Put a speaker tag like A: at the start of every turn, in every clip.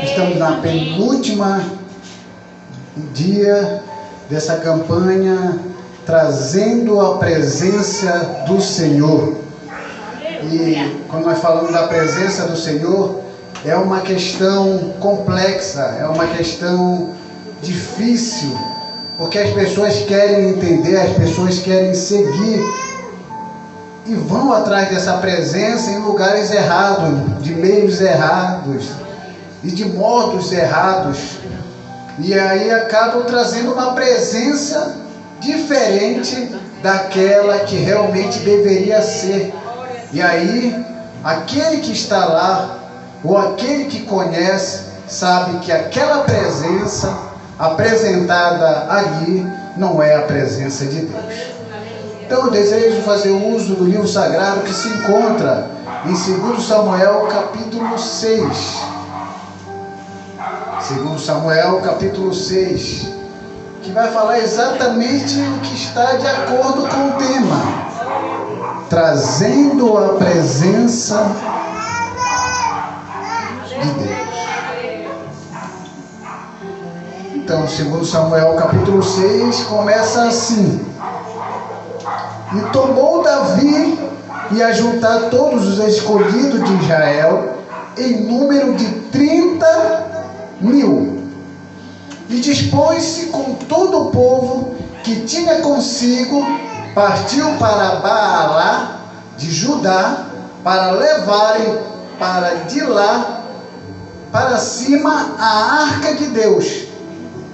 A: Estamos na penúltima dia dessa campanha, trazendo a presença do Senhor. E quando nós falamos da presença do Senhor, é uma questão complexa, é uma questão difícil, porque as pessoas querem entender, as pessoas querem seguir e vão atrás dessa presença em lugares errados, de meios errados e de modos errados, e aí acabam trazendo uma presença diferente daquela que realmente deveria ser. E aí aquele que está lá, ou aquele que conhece, sabe que aquela presença apresentada ali não é a presença de Deus. Então eu desejo fazer uso do livro sagrado que se encontra em 2 Samuel capítulo 6. 2 Samuel capítulo 6, que vai falar exatamente o que está de acordo com o tema, trazendo a presença de Deus. Então, 2 Samuel capítulo 6 começa assim: E tomou Davi e ajuntar todos os escolhidos de Israel em número de 30.000, e dispôs-se com todo o povo que tinha consigo, partiu para Baalá de Judá, para levarem para de lá para cima a arca de Deus,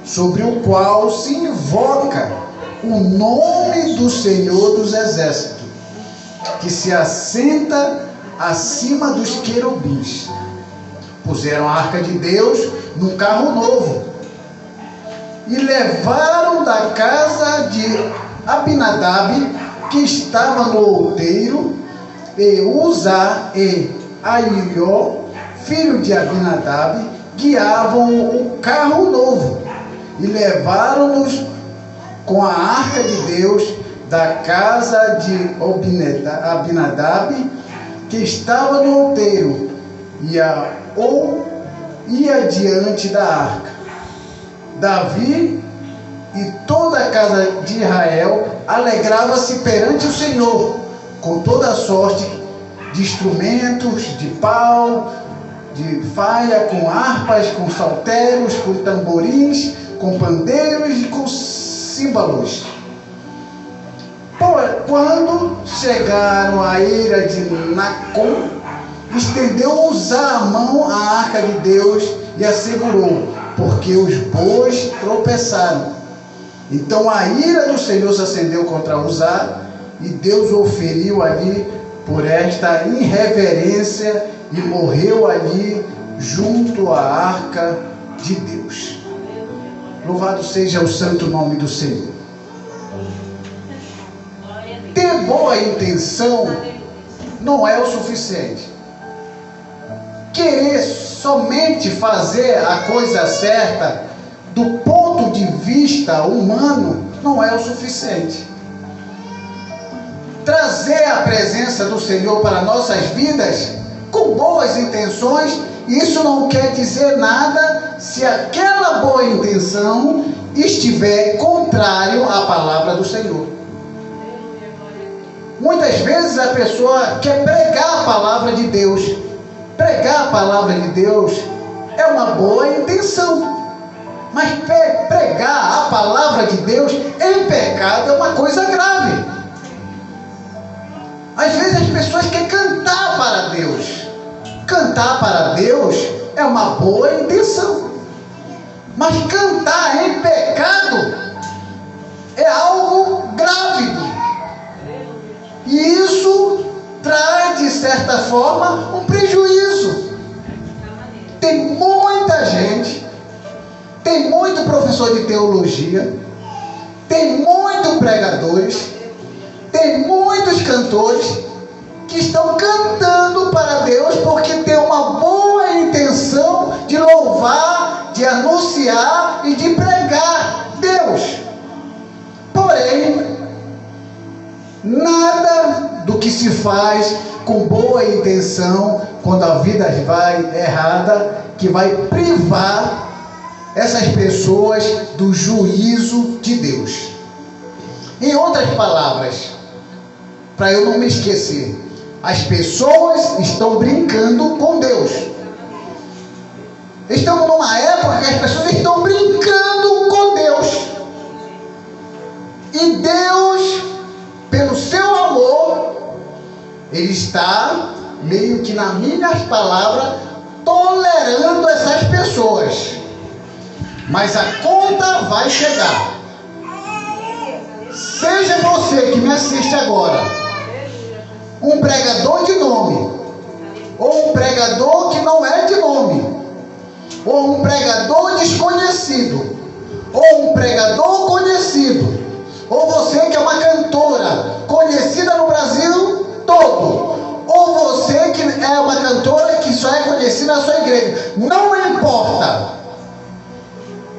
A: sobre o qual se invoca o nome do Senhor dos Exércitos, que se assenta acima dos querubins. Puseram a arca de Deus num carro novo e levaram da casa de Abinadab, que estava no outeiro, e Uzá e Aió, filho de Abinadab, guiavam o carro novo, e levaram-nos com a arca de Deus da casa de Abinadab, que estava no outeiro, ia diante da arca. Davi e toda a casa de Israel alegrava-se perante o Senhor, com toda a sorte de instrumentos, de pau, de falha, com harpas, com saltérios, com tamborins, com pandeiros e com símbolos. Quando chegaram à eira de Nacon, estendeu Uzá a mão à arca de Deus e a segurou, porque os bois tropeçaram. Então a ira do Senhor se acendeu contra Uzá, e Deus o feriu ali por esta irreverência, e morreu ali junto à arca de Deus. Louvado seja o santo nome do Senhor. Ter boa intenção não é o suficiente. Querer somente fazer a coisa certa do ponto de vista humano não é o suficiente. Trazer a presença do Senhor para nossas vidas com boas intenções, isso não quer dizer nada se aquela boa intenção estiver contrário à palavra do Senhor. Muitas vezes a pessoa quer pregar a palavra de Deus. Pregar a palavra de Deus é uma boa intenção, mas pregar a palavra de Deus em pecado é uma coisa grave. Às vezes as pessoas querem cantar para Deus. Cantar para Deus é uma boa intenção, mas cantar em pecado é algo grave. E isso traz, de certa forma, um prejuízo. Tem muita gente, tem muito professor de teologia, tem muitos pregadores, tem muitos cantores que estão cantando para Deus porque tem uma boa intenção de louvar, de anunciar e de pregar Deus. Porém, nada do que se faz com boa intenção, quando a vida vai errada, que vai privar essas pessoas do juízo de Deus. Em outras palavras, para eu não me esquecer, as pessoas estão brincando com Deus. Estamos numa época que as pessoas estão brincando com Deus. E Deus, pelo seu amor, Ele está, meio que nas minhas palavras, tolerando essas pessoas. Mas a conta vai chegar. Seja você que me assiste agora um pregador de nome, ou um pregador que não é de nome, ou um pregador desconhecido, ou um pregador conhecido, ou você que é uma cantora conhecida no Brasil todo, ou você que é uma cantora que só é conhecida na sua igreja, não importa.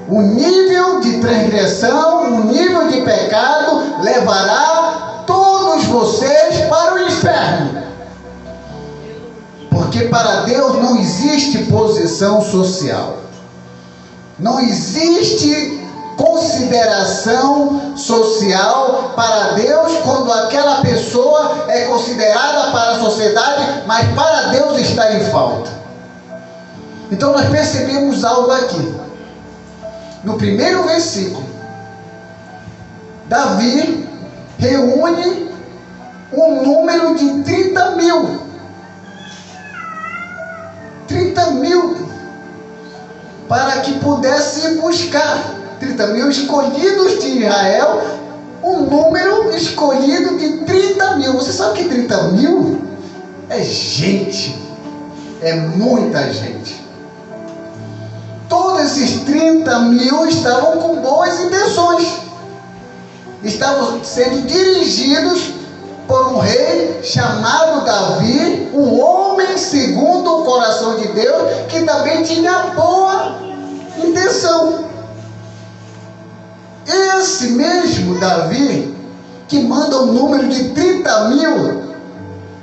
A: O nível de transgressão, o nível de pecado levará todos vocês para o inferno. Porque para Deus não existe posição social. Não existe consideração social para Deus quando aquela pessoa é considerada para a sociedade, mas para Deus está em falta. Então nós percebemos algo aqui. No primeiro versículo, Davi reúne um número de 30 mil. 30 mil. Para que pudesse buscar 30 mil escolhidos de Israel. Um número escolhido de 30 mil. Você sabe que 30 mil é gente. É muita gente. Todos esses 30 mil estavam com boas intenções. Estavam sendo dirigidos por um rei chamado Davi, um homem segundo o coração de Deus, que também tinha boa intenção. Esse mesmo Davi, que manda um número de 30 mil,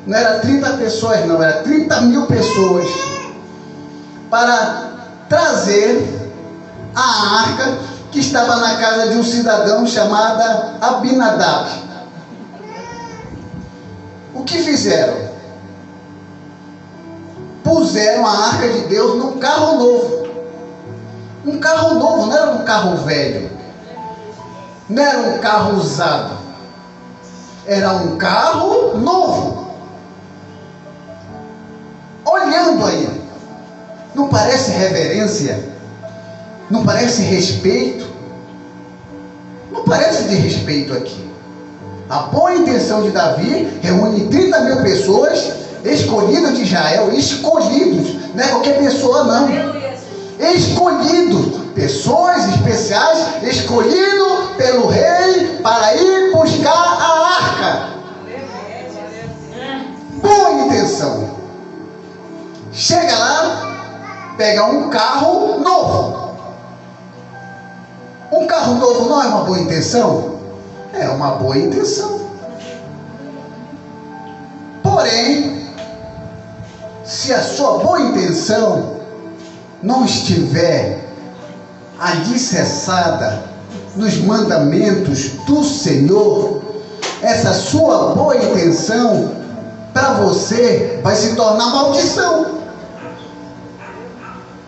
A: não era 30 pessoas não, era 30 mil pessoas, para trazer a arca que estava na casa de um cidadão chamado Abinadab. O que fizeram? Puseram a arca de Deus num carro novo. Um carro novo, não era um carro velho. Não era um carro usado. Era um carro novo. Olhando aí, não parece reverência? Não parece respeito? Não parece de respeito aqui. A boa intenção de Davi reúne 30 mil pessoas escolhidas de Israel, escolhidos, não é qualquer pessoa não, escolhidos, pessoas especiais, escolhidos pelo rei para ir buscar a arca. Boa intenção. Chega lá, pega um carro novo. Um carro novo não é uma boa intenção? É uma boa intenção. Porém, se a sua boa intenção não estiver alicerçada nos mandamentos do Senhor, essa sua boa intenção para você vai se tornar maldição.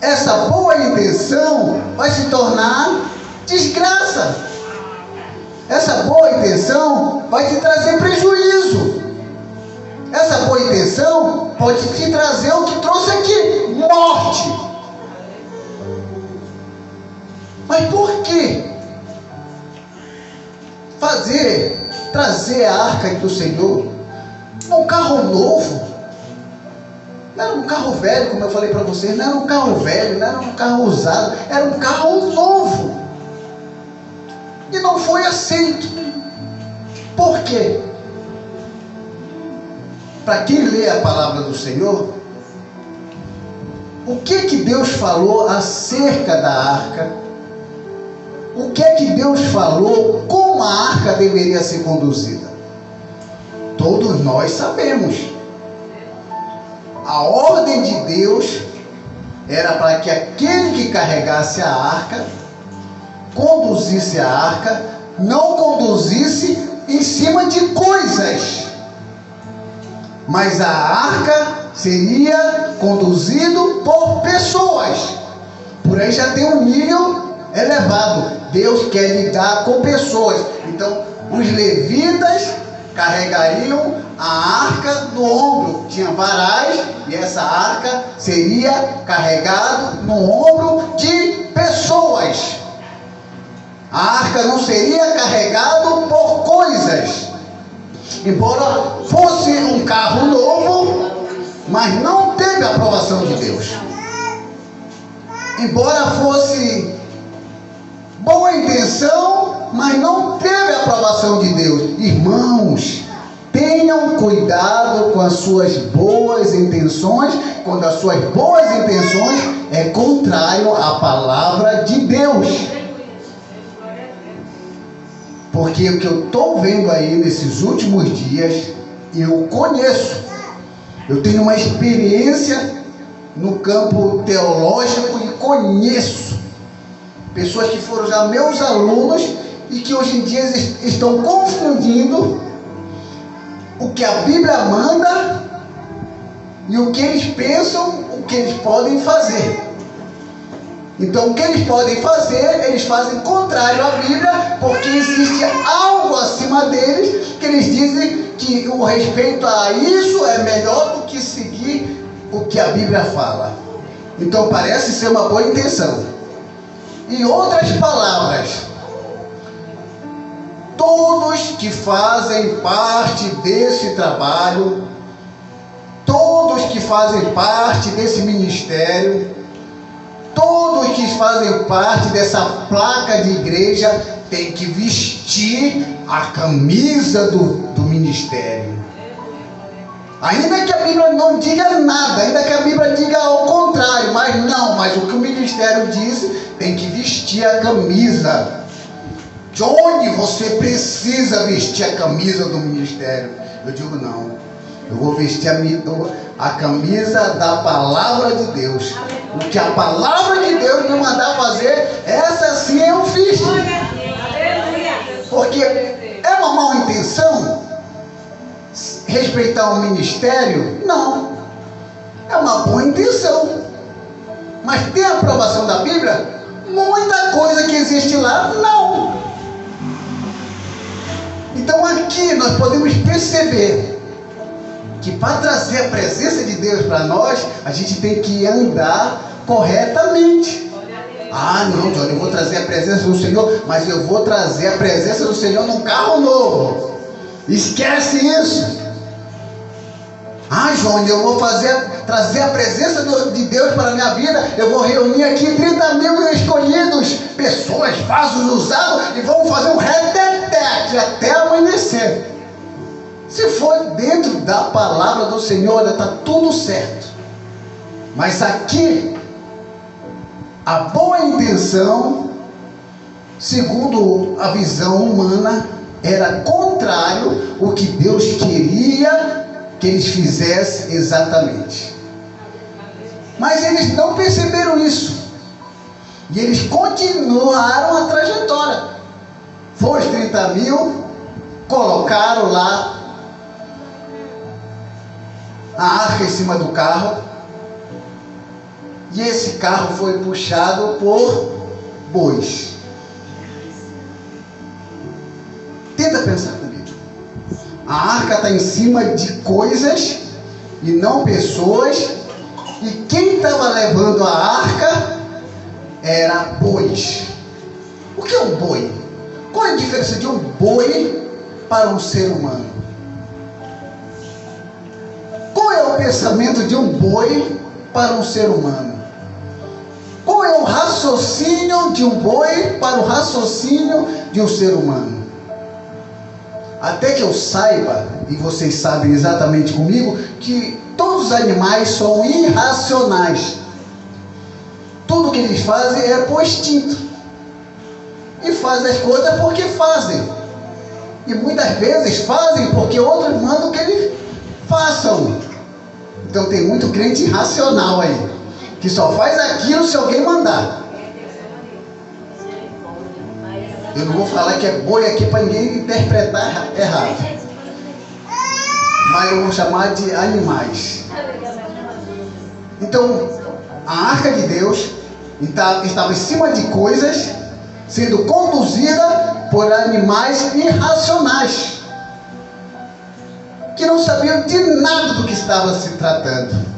A: Essa boa intenção vai se tornar desgraça. Essa boa intenção vai te trazer prejuízo. Essa boa intenção pode te trazer o que trouxe aqui, morte. Mas por que trazer a arca do Senhor num carro novo? Não era um carro velho, como eu falei para vocês, não era um carro velho, não era um carro usado, era um carro novo. E não foi aceito. Por quê? Para quem lê a palavra do Senhor, o que Deus falou acerca da arca? O que Deus falou como a arca deveria ser conduzida? Todos nós sabemos. A ordem de Deus era para que aquele que carregasse a arca, conduzisse a arca, não conduzisse em cima de coisas, mas a arca seria conduzido por pessoas. Por aí já tem um nível elevado. Deus quer lidar com pessoas. Então os levitas carregariam a arca no ombro, tinha varais, e essa arca seria carregada no ombro de pessoas. A arca não seria carregada por coisas. Embora fosse um carro novo, mas não teve a aprovação de Deus. Embora fosse boa intenção, mas não teve a aprovação de Deus. Irmãos, tenham cuidado com as suas boas intenções, quando as suas boas intenções é contrário à palavra de Deus. Porque o que eu estou vendo aí nesses últimos dias, eu conheço. Eu tenho uma experiência no campo teológico e conheço pessoas que foram já meus alunos e que hoje em dia estão confundindo o que a Bíblia manda e o que eles pensam, o que eles podem fazer. Então o que eles podem fazer, eles fazem contrário à Bíblia, porque existe algo acima deles que eles dizem que o respeito a isso é melhor do que seguir o que a Bíblia fala. Então parece ser uma boa intenção. Em outras palavras, todos que fazem parte desse trabalho, todos que fazem parte desse ministério, todos que fazem parte dessa placa de igreja têm que vestir a camisa do ministério. Ainda que a Bíblia não diga nada, ainda que a Bíblia diga ao contrário, mas o que o ministério diz, tem que vestir a camisa. Johnny, você precisa vestir a camisa do ministério. Eu digo não, eu vou vestir a camisa da palavra de Deus. O que a palavra de Deus me mandar fazer, essa sim eu fiz. Porque é uma má intenção respeitar o ministério? Não. É uma boa intenção. Mas tem a aprovação da Bíblia? Muita coisa que existe lá, não. Então aqui nós podemos perceber que para trazer a presença de Deus para nós, a gente tem que andar corretamente. Ah, não, Johnny, eu vou trazer a presença do Senhor, mas eu vou trazer a presença do Senhor num carro novo. Esquece isso. Ah, Johnny, eu vou trazer a presença de Deus para a minha vida. Eu vou reunir aqui 30 mil escolhidos, pessoas, vasos usados, e vamos fazer um retetete até amanhecer. Se for dentro da palavra do Senhor, está tudo certo. Mas aqui, a boa intenção, segundo a visão humana, era contrário ao que Deus queria que eles fizessem exatamente. Mas eles não perceberam isso. E eles continuaram a trajetória. Foi os 30 mil, colocaram lá a arca em cima do carro, e esse carro foi puxado por bois. Tenta pensar comigo. A arca está em cima de coisas e não pessoas, e quem estava levando a arca era bois. O que é um boi? Qual é a diferença de um boi para um ser humano? Qual é o pensamento de um boi para um ser humano? Qual é o raciocínio de um boi para o raciocínio de um ser humano? Até que eu saiba, e vocês sabem exatamente comigo, que todos os animais são irracionais. Tudo que eles fazem é por instinto. E fazem as coisas porque fazem. E muitas vezes fazem porque outros mandam que eles façam. Então tem muito crente irracional aí. que só faz aquilo se alguém mandar. Eu não vou falar que é boi aqui para ninguém interpretar errado, mas eu vou chamar de animais. Então, a arca de Deus estava em cima de coisas, sendo conduzida por animais irracionais, que não sabiam de nada do que estava se tratando.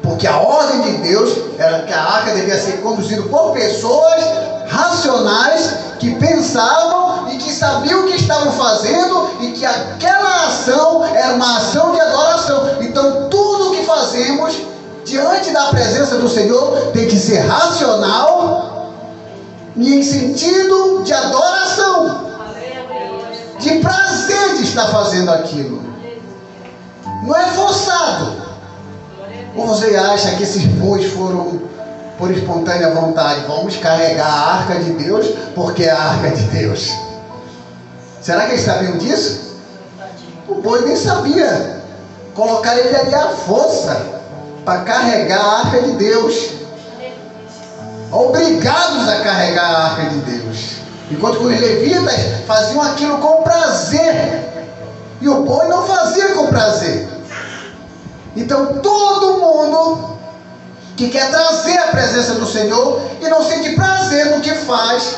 A: Porque a ordem de Deus era que a arca devia ser conduzida por pessoas racionais, que pensavam e que sabiam o que estavam fazendo, e que aquela ação era uma ação de adoração. Então tudo o que fazemos diante da presença do Senhor tem que ser racional e em sentido de adoração, de prazer de estar fazendo aquilo. Não é forçado. Ou você acha que esses bois foram por espontânea vontade? Vamos carregar a arca de Deus porque é a arca de Deus. Será que eles sabiam disso? O boi nem sabia. Colocaram ele ali à força para carregar a arca de Deus. Obrigados a carregar a arca de Deus. Enquanto que os levitas faziam aquilo com prazer, e o boi não fazia com prazer. Então todo mundo que quer trazer a presença do Senhor e não sente prazer no que faz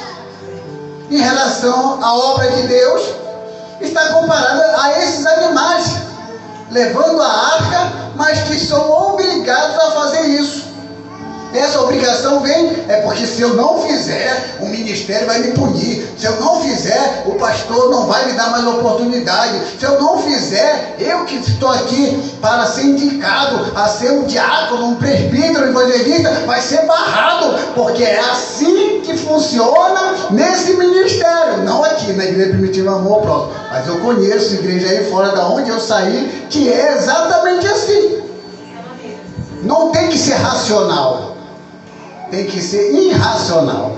A: em relação à obra de Deus, está comparado a esses animais, levando a arca, mas que são obrigados a fazer isso. Essa obrigação vem, porque se eu não fizer, o ministério vai me punir. Se eu não fizer, o pastor não vai me dar mais oportunidade. Se eu não fizer, eu que estou aqui para ser indicado a ser um diácono, um presbítero, um evangelista, vai ser barrado, porque é assim que funciona nesse ministério. Não aqui na Igreja Primitiva Amor Próximo, mas eu conheço igreja aí fora da onde eu saí, que é exatamente assim. Não tem que ser racional, tem que ser irracional.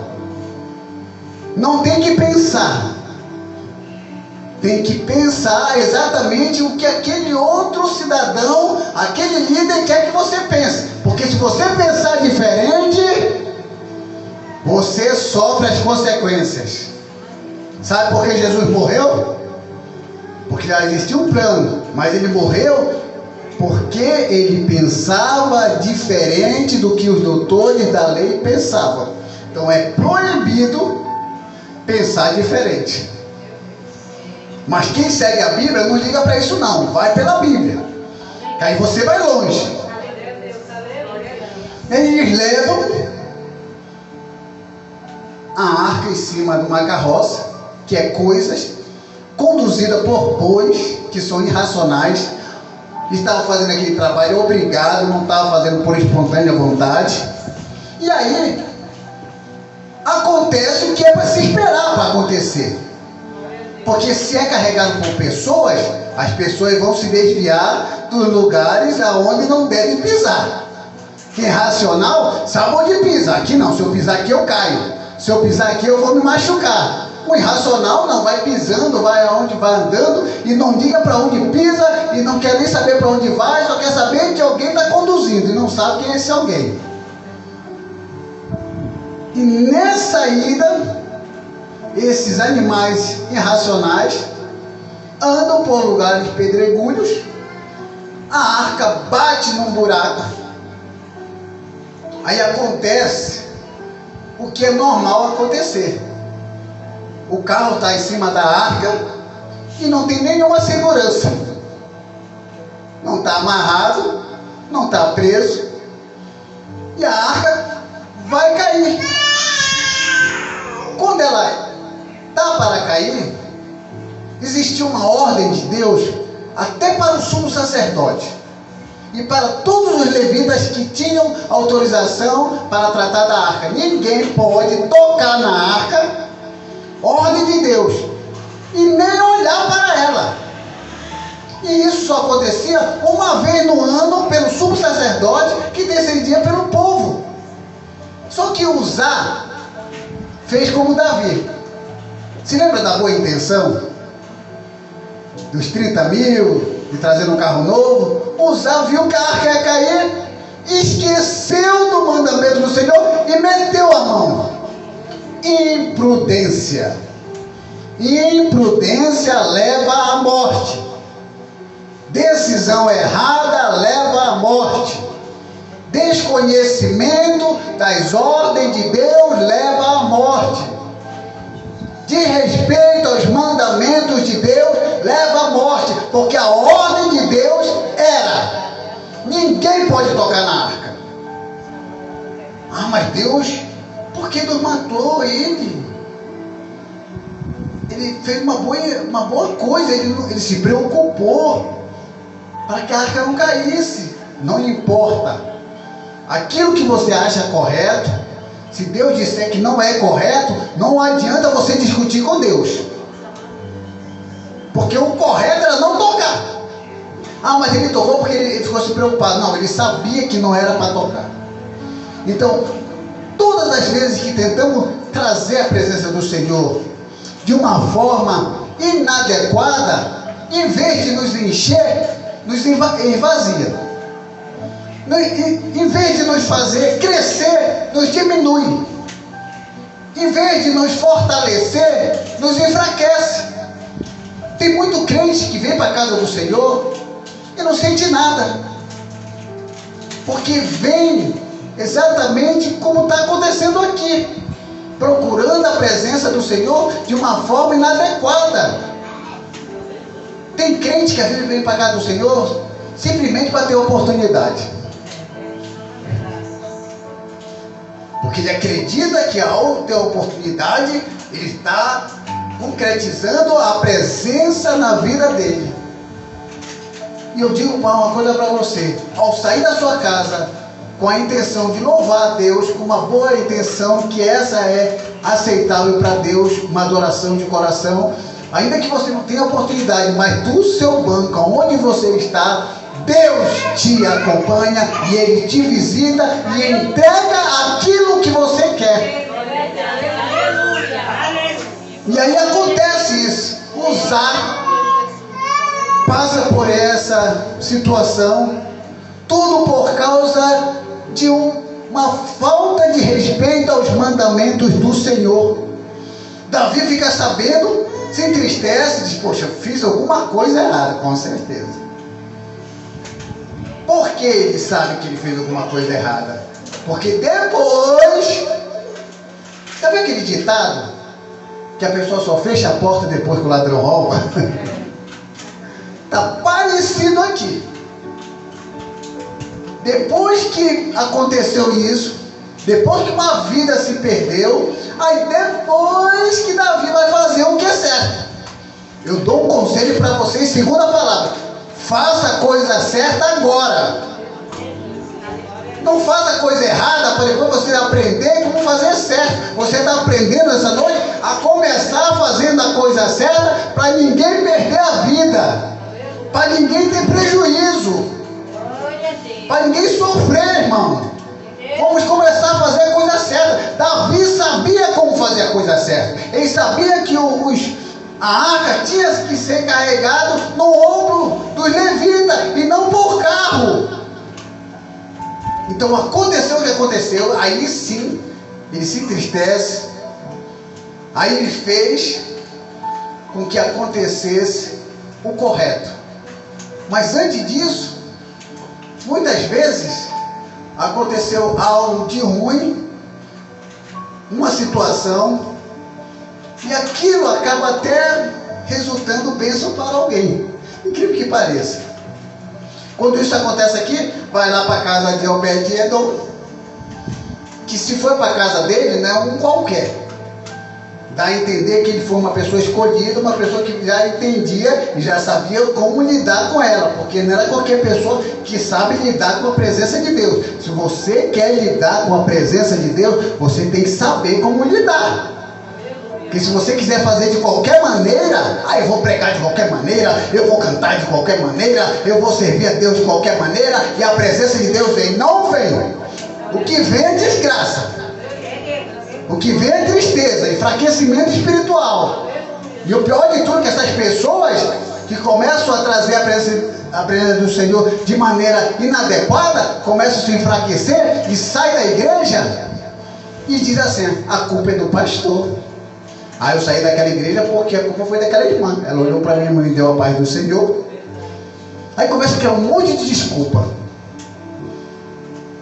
A: Não tem que pensar. Tem que pensar exatamente o que aquele outro cidadão, aquele líder quer que você pense. Porque se você pensar diferente, você sofre as consequências. Sabe por que Jesus morreu? Porque já existia um plano, mas ele morreu porque ele pensava diferente do que os doutores da lei pensavam. Então é proibido pensar diferente. Mas quem segue a Bíblia não liga para isso não, vai pela Bíblia, que aí você vai longe. Eles levam a arca em cima de uma carroça, que é coisas, conduzida por bois que são irracionais. Estava fazendo aquele trabalho obrigado, não estava fazendo por espontânea vontade. E aí acontece o que é para se esperar para acontecer. Porque se é carregado por pessoas, as pessoas vão se desviar dos lugares aonde não devem pisar. Quem é racional sabe onde pisa. Aqui não, se eu pisar aqui eu caio. Se eu pisar aqui eu vou me machucar. O irracional não, vai pisando, vai aonde vai andando e não diga para onde pisa e não quer nem saber para onde vai, só quer saber que alguém está conduzindo e não sabe quem é esse alguém. E nessa ida, esses animais irracionais andam por lugares pedregulhos, a arca bate num buraco, aí acontece o que é normal acontecer. O carro está em cima da arca e não tem nenhuma segurança. Não está amarrado, não está preso. E a arca vai cair. Quando ela está para cair, existiu uma ordem de Deus até para o sumo sacerdote e para todos os levitas que tinham autorização para tratar da arca. Ninguém pode tocar na arca, ordem de Deus, e nem olhar para ela. E isso só acontecia uma vez no ano pelo sumo sacerdote que descendia pelo povo. Só que Uzá fez como Davi. Se lembra da boa intenção? Dos 30 mil, de trazer um carro novo? Uzá viu que a arca ia cair esqueceu do mandamento do Senhor e meteu a mão. Imprudência. Imprudência leva à morte. Decisão errada leva à morte. Desconhecimento das ordens de Deus leva à morte. Desrespeito aos mandamentos de Deus leva à morte, porque a ordem de Deus era: ninguém pode tocar na arca. Ah, mas Deus, por que Deus matou ele? Ele fez uma boa coisa, ele se preocupou para que a arca não caísse. Não importa. Aquilo que você acha correto, se Deus disser que não é correto, não adianta você discutir com Deus. Porque o correto era não tocar. Ah, mas ele tocou porque ele ficou se preocupado. Não, ele sabia que não era para tocar. Então, todas as vezes que tentamos trazer a presença do Senhor de uma forma inadequada, em vez de nos encher, nos esvazia. Em vez de nos fazer crescer, nos diminui. Em vez de nos fortalecer, nos enfraquece. Tem muito crente que vem para a casa do Senhor e não sente nada, porque vem exatamente como está acontecendo aqui, procurando a presença do Senhor de uma forma inadequada. Tem crente que às vezes vem para a casa do Senhor simplesmente para ter oportunidade, porque ele acredita que ao ter oportunidade ele está concretizando a presença na vida dele. E eu digo uma coisa para você: ao sair da sua casa com a intenção de louvar a Deus, com uma boa intenção, que essa é aceitável para Deus, uma adoração de coração, ainda que você não tenha oportunidade, mas do seu banco, onde você está, Deus te acompanha e Ele te visita e entrega aquilo que você quer. E aí acontece isso. Usar passa por essa situação, tudo por causa de uma falta de respeito aos mandamentos do Senhor. Davi fica sabendo, se entristece, diz: poxa, fiz alguma coisa errada, com certeza. Por que ele sabe que ele fez alguma coisa errada? Porque depois, sabe aquele ditado que a pessoa só fecha a porta depois que o ladrão rouba? Está parecido aqui. Depois que aconteceu isso, depois que uma vida se perdeu, aí depois que Davi vai fazer o que é certo. Eu dou um conselho para vocês, segundo a palavra: faça a coisa certa agora. Não faça a coisa errada para depois você aprender como fazer certo. Você está aprendendo essa noite a começar fazendo a coisa certa para ninguém perder a vida, para ninguém ter prejuízo, para ninguém sofrer, irmão. Vamos começar a fazer a coisa certa. Davi sabia como fazer a coisa certa. Ele sabia que a arca tinha que ser carregado no ombro dos levitas e não por carro. Então aconteceu o que aconteceu. Aí sim, ele se entristece. Aí ele fez com que acontecesse o correto. Mas antes disso, muitas vezes aconteceu algo de ruim, uma situação, e aquilo acaba até resultando bênção para alguém. Incrível que pareça. Quando isso acontece aqui, vai lá para a casa de Obed-Edom, que se foi para a casa dele, não é um qualquer. Dá a entender que ele foi uma pessoa escolhida, uma pessoa que já entendia e já sabia como lidar com ela, porque não era qualquer pessoa que sabe lidar com a presença de Deus. Se você quer lidar com a presença de Deus, você tem que saber como lidar. Porque se você quiser fazer de qualquer maneira, eu vou pregar de qualquer maneira, eu vou cantar de qualquer maneira, eu vou servir a Deus de qualquer maneira, e a presença de Deus vem. Não vem. O que vem é desgraça. O que vem é tristeza, enfraquecimento espiritual. E o pior de tudo é que essas pessoas que começam a trazer a presença do Senhor de maneira inadequada, começa a se enfraquecer e sai da igreja e diz assim: a culpa é do pastor. Aí eu saí daquela igreja porque a culpa foi daquela irmã. Ela olhou para mim e me deu a paz do Senhor. Aí começa a criar um monte de desculpa.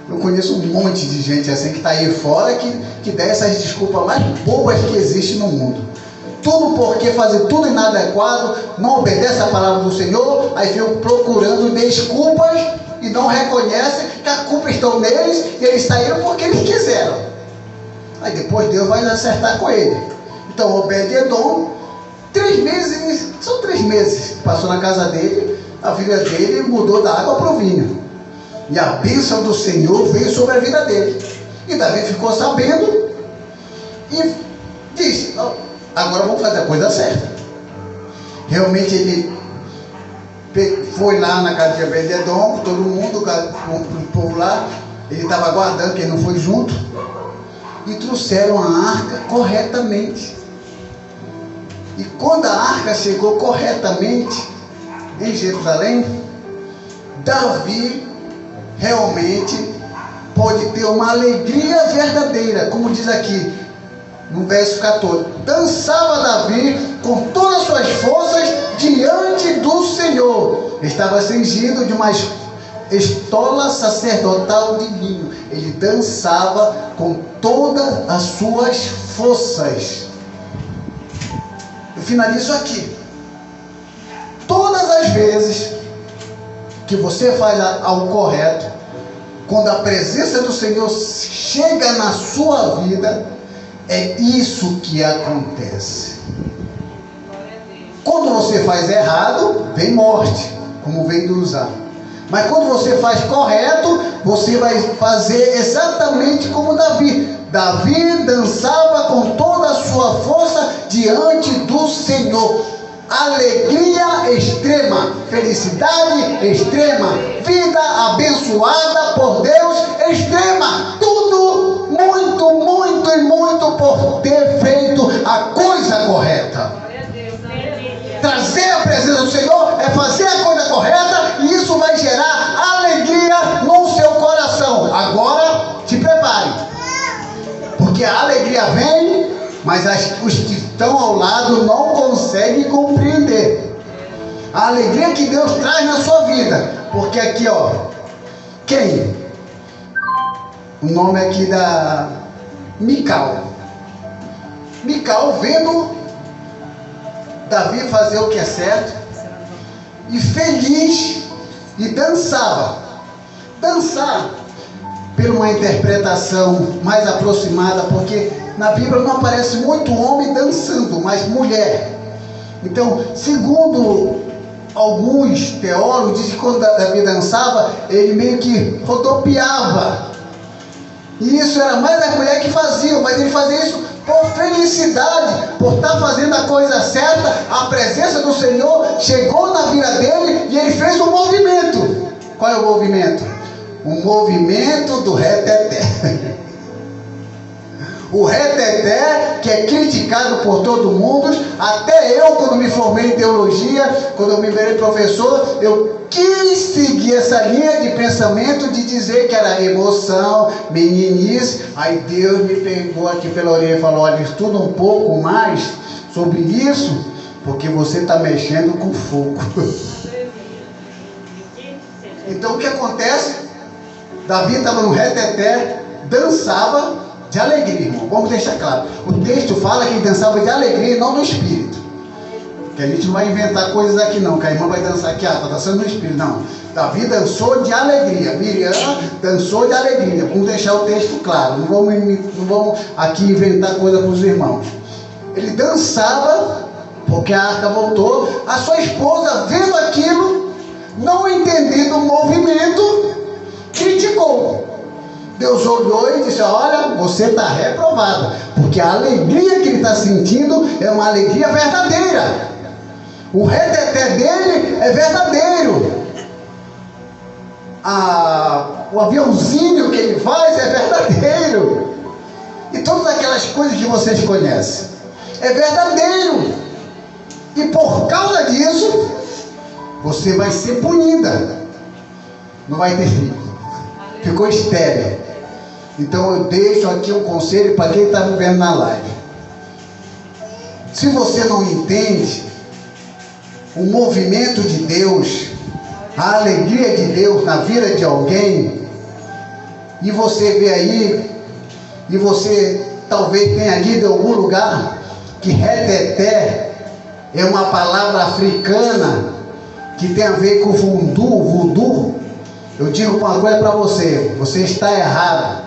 A: Eu conheço um monte de gente assim que está aí fora que dá essas desculpas mais bobas que existem no mundo. Tudo porque fazer tudo inadequado, não obedece a palavra do Senhor, aí ficam procurando desculpas e não reconhecem que a culpa está neles e eles saíram porque eles quiseram. Aí depois Deus vai acertar com ele. Então Obed-Edom, 3 meses, são 3 meses, passou na casa dele, a vida dele mudou da água para o vinho. E a bênção do Senhor veio sobre a vida dele. E Davi ficou sabendo e disse: agora vamos fazer a coisa certa. Realmente ele foi lá na casa de Obed-Edom, todo mundo, o povo lá, ele estava aguardando que ele não foi junto, e trouxeram a arca corretamente. E quando a arca chegou corretamente em Jerusalém, Davi realmente pode ter uma alegria verdadeira, como diz aqui no verso 14: dançava Davi com todas as suas forças diante do Senhor, estava cingido de uma estola sacerdotal de vinho. Ele dançava com todas as suas forças. Eu finalizo aqui. Todas as vezes que você faz algo correto, quando a presença do Senhor chega na sua vida, é isso que acontece. Quando você faz errado, vem morte, como vem do usar. Mas quando você faz correto, você vai fazer exatamente como Davi. Davi dançava com toda a sua força diante do Senhor. Alegria extrema, felicidade extrema, vida abençoada por Deus extrema. Tudo muito, muito e muito por ter feito a coisa correta. Trazer a presença do Senhor é fazer a coisa correta, e isso vai gerar alegria no seu coração. Agora, te prepare, porque a alegria vem, mas os que estão ao lado não conseguem compreender a alegria que Deus traz na sua vida. Porque aqui, ó, quem? O nome aqui da Mical. Mical vendo Davi fazer o que é certo, e feliz, e dançava. Dançar, por uma interpretação mais aproximada, porque na Bíblia não aparece muito homem dançando, mas mulher. Então, segundo alguns teólogos, dizem que quando Davi dançava, ele meio que rodopiava. E isso era mais a mulher que fazia, mas ele fazia isso por felicidade, por estar fazendo a coisa certa. A presença do Senhor chegou na vida dele e ele fez um movimento. Qual é o movimento? O movimento do reteté. O reteté, que é criticado por todo mundo. Até eu, quando me formei em teologia, quando eu me virei professor, eu quis seguir essa linha de pensamento de dizer que era emoção, meninice. Aí Deus me pegou aqui pela orelha e falou: olha, estuda um pouco mais sobre isso, porque você está mexendo com fogo. Então o que acontece? Davi estava no reteté, dançava de alegria, irmão. Vamos deixar claro. O texto fala que ele dançava de alegria e não no espírito. Que a gente não vai inventar coisas aqui não, que a irmã vai dançar aqui, está dançando no espírito. Não. Davi dançou de alegria. Miriam dançou de alegria. Vamos deixar o texto claro. Não vamos aqui inventar coisa para os irmãos. Ele dançava, porque a arca voltou. A sua esposa, vendo aquilo, não entendendo o movimento, criticou. Deus olhou e disse: olha, você está reprovada, porque a alegria que ele está sentindo é uma alegria verdadeira. O reteté dele é verdadeiro. O aviãozinho que ele faz é verdadeiro. E todas aquelas coisas que vocês conhecem é verdadeiro. E por causa disso, você vai ser punida. Não vai ter filho. Ficou estéril. Então eu deixo aqui um conselho para quem está vivendo na live. Se você não entende o movimento de Deus, a alegria de Deus na vida de alguém, e você vê aí, e você talvez tenha lido em algum lugar, que reteté é uma palavra africana que tem a ver com voodoo. Eu digo uma coisa para você, você está errado.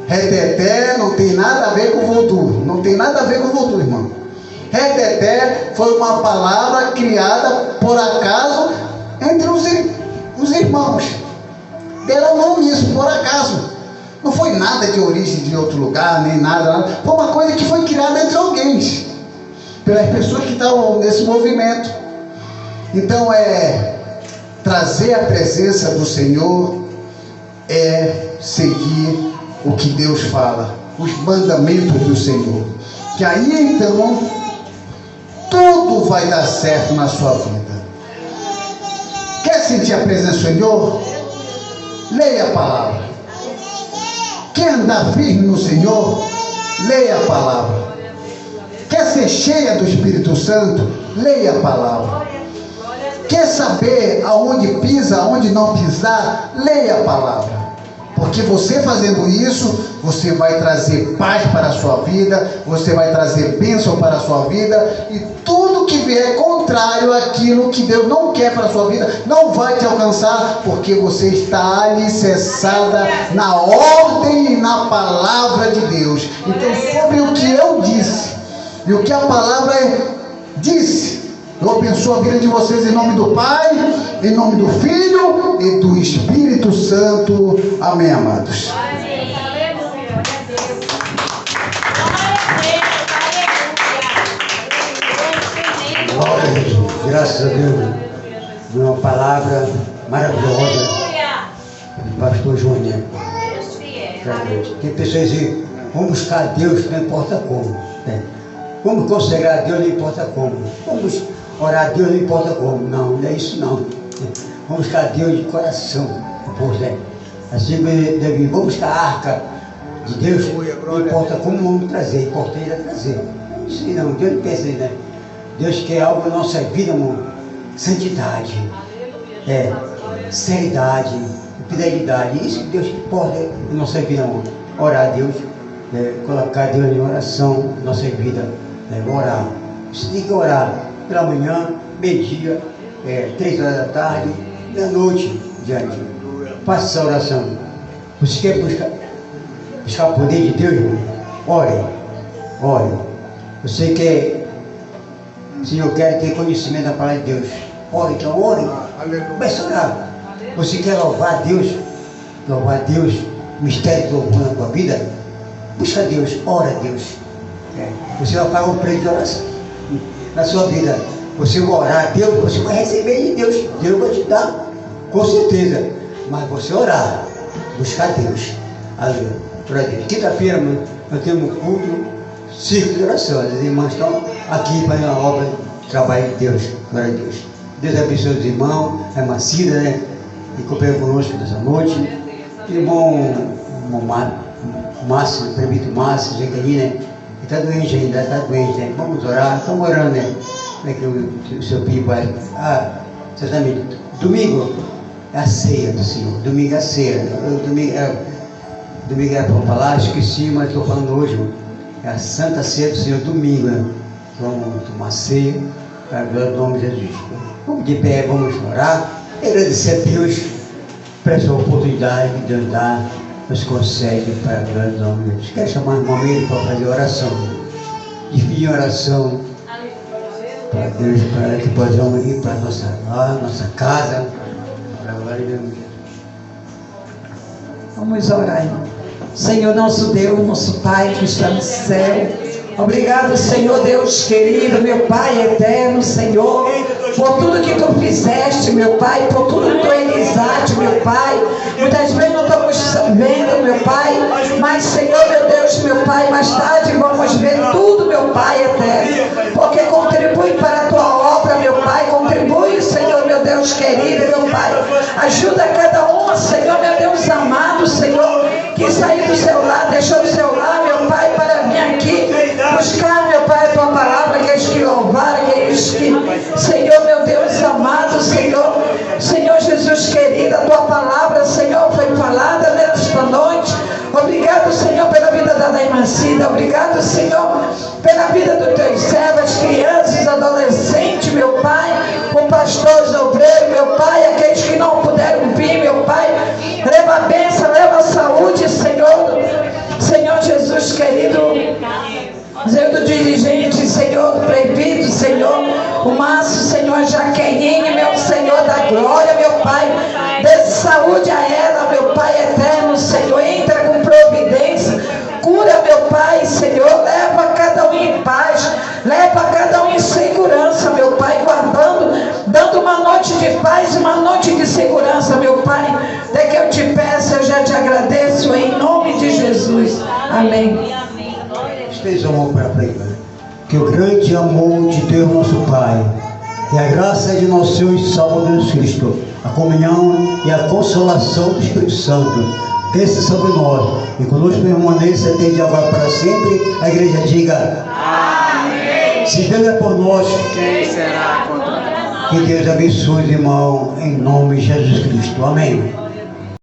A: Reteté não tem nada a ver com voodoo, não tem nada a ver com voodoo, irmão. Reteté foi uma palavra criada por acaso entre os irmãos. Deram nome isso por acaso. Não foi nada de origem de outro lugar, nem nada. Foi uma coisa que foi criada entre alguém, pelas pessoas que estavam nesse movimento. Então trazer a presença do Senhor é seguir o que Deus fala, os mandamentos do Senhor. Que aí então tudo vai dar certo na sua vida. Quer sentir a presença do Senhor? Leia a palavra. Quer andar firme no Senhor? Leia a palavra. Quer ser cheia do Espírito Santo? Leia a palavra. Quer saber aonde pisa, aonde não pisar? Leia a palavra. Porque você fazendo isso, você vai trazer paz para a sua vida, você vai trazer bênção para a sua vida, e tudo que vier contrário àquilo que Deus não quer para a sua vida, não vai te alcançar, porque você está alicerçada na ordem e na palavra de Deus. Então, sobre o que eu disse, e o que a palavra disse, eu abençoo a vida de vocês em nome do Pai, em nome do Filho e do Espírito Santo. Amém, amados.
B: Glória a Deus. Graças a Deus. Uma palavra maravilhosa do pastor Júnior. Tem pessoas que dizem, vamos buscar Deus, não importa como. Vamos consagrar a Deus, não importa como. Vamos orar a Deus, não importa como. Não é isso não. Vamos buscar a Deus de coração. Assim vamos buscar a arca de Deus, não importa como vamos trazer, importante é trazer. Isso não, Deus não pensa nisso, né? Deus quer algo na nossa vida, irmão. Santidade, seriedade, fidelidade. Isso que Deus importa na nossa vida, irmão. Orar a Deus, colocar Deus em oração na nossa vida, orar. Você tem que orar pela manhã, meio-dia, 3 horas da tarde, da noite, diante. Faça essa oração. Você quer buscar o poder de Deus, irmão? Ore. Você quer, Senhor, quero ter conhecimento da palavra de Deus. Ore, então ore. Comece a orar. Você quer louvar a Deus, o mistério do louvor na tua vida? Busca a Deus, ora a Deus. Você vai pagar um preço de oração na sua vida. Você vai orar a Deus, você vai receber de Deus. Deus vai te dar, com certeza. Mas você orar, buscar Deus. Aleluia. Quinta-feira, nós temos um culto, círculo de oração. As irmãs estão aqui para a obra de trabalho de Deus. Glória a Deus. Deus abençoe os irmãos, a irmã Cida, né? Que cooperou conosco nessa noite. Irmão Márcio, prefeito Márcio, Jaqueline, né? Ele está doente ainda, né? Vamos orar, estamos orando, né? Como é que o seu filho vai? Certamente. Domingo é a ceia do Senhor. Domingo é a ceia. Domingo era para falar, esqueci, mas estou falando hoje. É a Santa Ceia do Senhor, domingo, né? Vamos tomar ceia, para a glória do nome de Jesus. Vamos de pé, vamos orar, agradecer a Deus por essa oportunidade que Deus dá, nos concede para a glória do nome de Jesus. Quero chamar o momento para fazer oração, dividir oração para Deus, para que possamos ir para a nossa casa, para a glória de Deus.
C: Vamos orar, irmão. Senhor nosso Deus, nosso Pai que está no céu, obrigado, Senhor Deus querido, meu Pai eterno, Senhor, por tudo que Tu fizeste, meu Pai, por tudo que Tu realizaste, meu Pai. Muitas vezes não estamos vendo, meu Pai, mas, Senhor, meu Deus, meu Pai, mais tarde vamos ver tudo, meu Pai eterno, porque contribui para a Tua obra, meu Pai, contribui, Senhor, vida. Obrigado, Senhor, pela vida dos teus servos, crianças, adolescentes, meu Pai, o pastor, os obreiros, meu Pai, aqueles que não puderam vir, meu Pai, leva a bênção, leva a saúde, Senhor, Senhor Jesus querido, Senhor do dirigente, Senhor do prefeito, Senhor, o Márcio, Senhor, a Jaqueline, meu Senhor da glória, meu Pai, dê saúde a ela, meu Pai eterno, Senhor, entra com providência, cura, meu Pai, Senhor, leva cada um em paz, leva cada um em segurança, meu Pai, guardando, dando uma noite de paz, uma noite de segurança, meu Pai, até que eu te peço, eu já te agradeço, em nome de Jesus, amém.
B: Esteja o amor para pregar. Que o grande amor de Deus nosso Pai e a graça de nosso Senhor e Salvador Jesus Cristo, a comunhão e a consolação do Espírito Santo desça sobre nós e conosco permaneça desde agora para sempre. A igreja diga amém. Se Deus é por nós, quem será contra nós? Que Deus abençoe, irmão, em nome de Jesus Cristo. Amém.